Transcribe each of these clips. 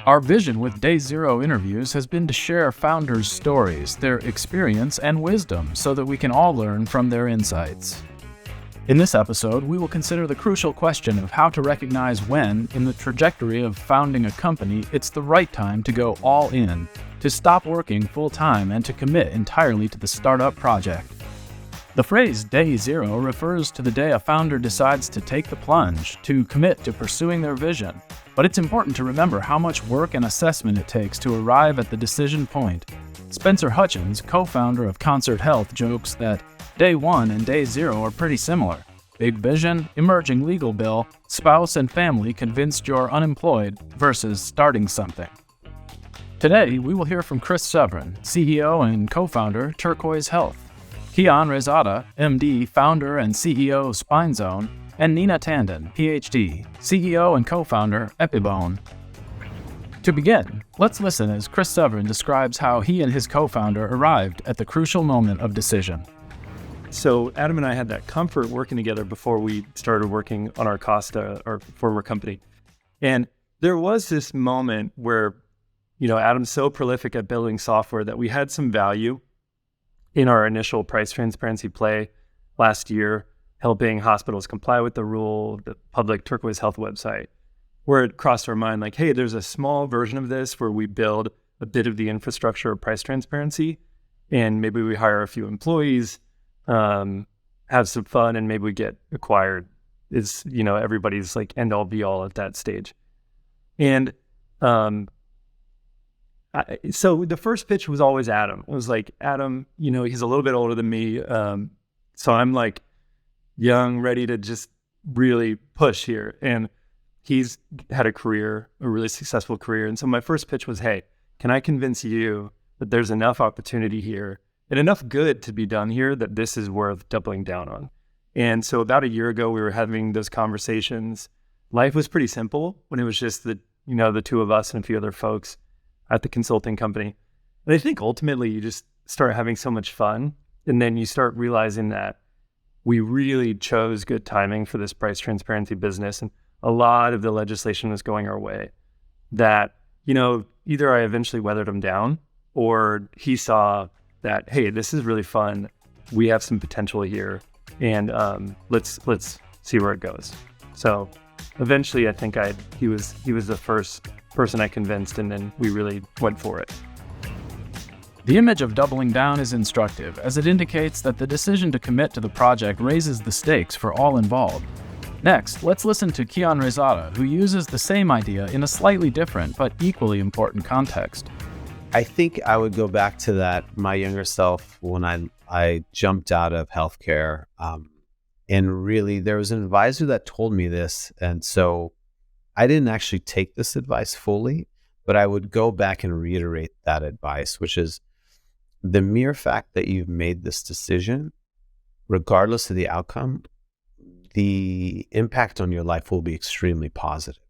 Our vision with Day Zero interviews has been to share founders' stories, their experience, and wisdom so that we can all learn from their insights. In this episode, we will consider the crucial question of how to recognize when, in the trajectory of founding a company, it's the right time to go all in, to stop working full-time, and to commit entirely to the startup project. The phrase Day Zero refers to the day a founder decides to take the plunge, to commit to pursuing their vision. But it's important to remember how much work and assessment it takes to arrive at the decision point. Spencer Hutchins, co-founder of Turquoise Health, jokes that Day 1 and Day 0 are pretty similar. Big vision, emerging legal bill, spouse and family convinced you're unemployed versus starting something. Today, we will hear from Chris Severn, CEO and co-founder, Turquoise Health, Kian Raiszadeh, MD, founder and CEO of SpineZone, and Nina Tandon, Ph.D., CEO and co-founder, EpiBone. To begin, let's listen as Chris Severn describes how he and his co-founder arrived at the crucial moment of decision. So Adam and I had that comfort working together before we started working on our Costa, our former company. And there was this moment where, Adam's so prolific at building software that we had some value in our initial price transparency play last year, helping hospitals comply with the rule, the public Turquoise Health website, where it crossed our mind like, hey, there's a small version of this where we build a bit of the infrastructure of price transparency, and maybe we hire a few employees, have some fun, and maybe we get acquired. Is everybody's like end all be all at that stage. And so the first pitch was always Adam. It was like, Adam, he's a little bit older than me, so I'm like young, ready to just really push here. And he's had a really successful career. And so my first pitch was, hey, can I convince you that there's enough opportunity here and enough good to be done here that this is worth doubling down on? And so about a year ago, we were having those conversations. Life was pretty simple when it was just the two of us and a few other folks at the consulting company. And I think ultimately you just start having so much fun. And then you start realizing that we really chose good timing for this price transparency business. And a lot of the legislation was going our way that, either I eventually weathered him down or he saw that, hey, this is really fun. We have some potential here, and let's see where it goes. So eventually I think he was the first person I convinced, and then we really went for it. The image of doubling down is instructive, as it indicates that the decision to commit to the project raises the stakes for all involved. Next, let's listen to Kian Raiszadeh, who uses the same idea in a slightly different but equally important context. I think I would go back to that, my younger self, when I jumped out of healthcare. And really, there was an advisor that told me this. And so I didn't actually take this advice fully, but I would go back and reiterate that advice, which is the mere fact that you've made this decision, regardless of the outcome, the impact on your life will be extremely positive.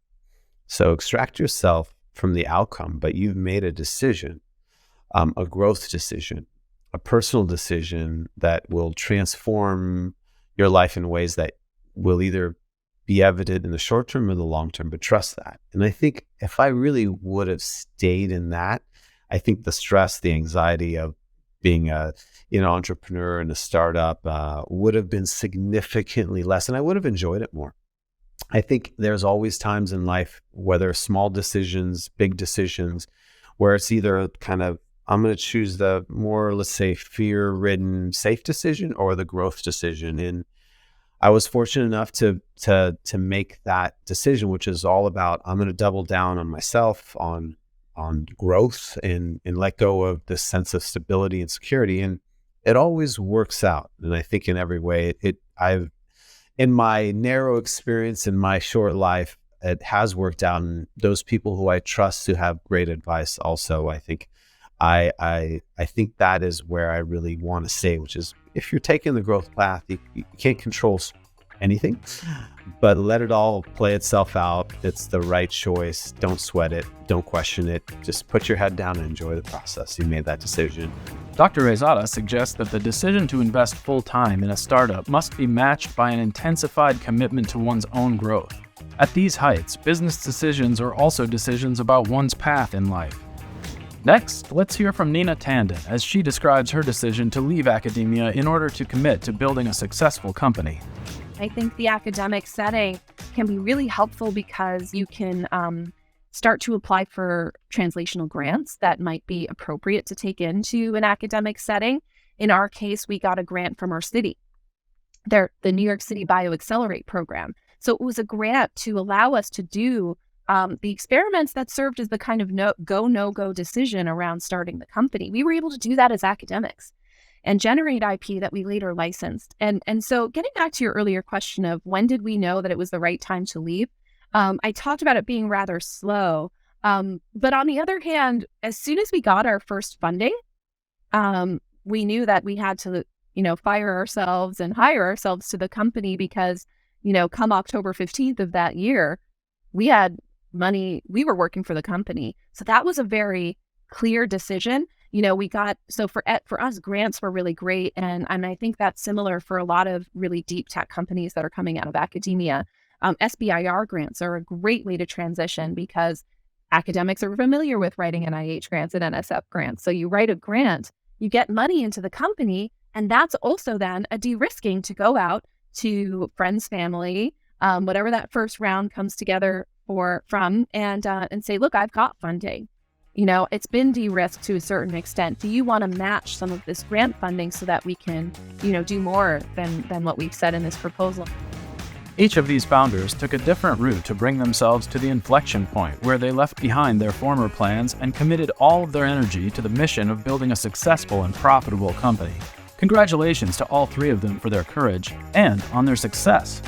So extract yourself from the outcome, but you've made a decision, a growth decision, a personal decision that will transform your life in ways that will either be evident in the short term or the long term, but trust that. And I think if I really would have stayed in that, I think the stress, the anxiety of being a entrepreneur in a startup would have been significantly less, and I would have enjoyed it more. I think there's always times in life, whether small decisions, big decisions, where it's either kind of, I'm going to choose the more, let's say, fear-ridden, safe decision or the growth decision. And I was fortunate enough to make that decision, which is all about, I'm going to double down on myself, on growth, and let go of this sense of stability and security. And it always works out. And I think in every way, in my narrow experience, in my short life, it has worked out. And those people who I trust who have great advice also, I think that is where I really want to stay, which is, if you're taking the growth path, you can't control anything, but let it all play itself out. It's the right choice. Don't sweat it. Don't question it. Just put your head down and enjoy the process. You made that decision. Dr. Raiszadeh suggests that the decision to invest full-time in a startup must be matched by an intensified commitment to one's own growth. At these heights, business decisions are also decisions about one's path in life. Next, let's hear from Nina Tandon as she describes her decision to leave academia in order to commit to building a successful company. I think the academic setting can be really helpful because you can start to apply for translational grants that might be appropriate to take into an academic setting. In our case, we got a grant from our city, the New York City BioAccelerate program. So it was a grant to allow us to do the experiments that served as the kind of no-go decision around starting the company. We were able to do that as academics and generate IP that we later licensed. And so getting back to your earlier question of when did we know that it was the right time to leave, I talked about it being rather slow. But on the other hand, as soon as we got our first funding, we knew that we had to, fire ourselves and hire ourselves to the company because, come October 15th of that year, we had money, we were working for the company. So that was a very clear decision. For us, grants were really great. And I think that's similar for a lot of really deep tech companies that are coming out of academia. SBIR grants are a great way to transition because academics are familiar with writing NIH grants and NSF grants. So you write a grant, you get money into the company, and that's also then a de-risking to go out to friends, family, whatever that first round comes together from, and say, look, I've got funding. It's been de-risked to a certain extent. Do you want to match some of this grant funding so that we can, do more than what we've said in this proposal? Each of these founders took a different route to bring themselves to the inflection point where they left behind their former plans and committed all of their energy to the mission of building a successful and profitable company. Congratulations to all three of them for their courage and on their success.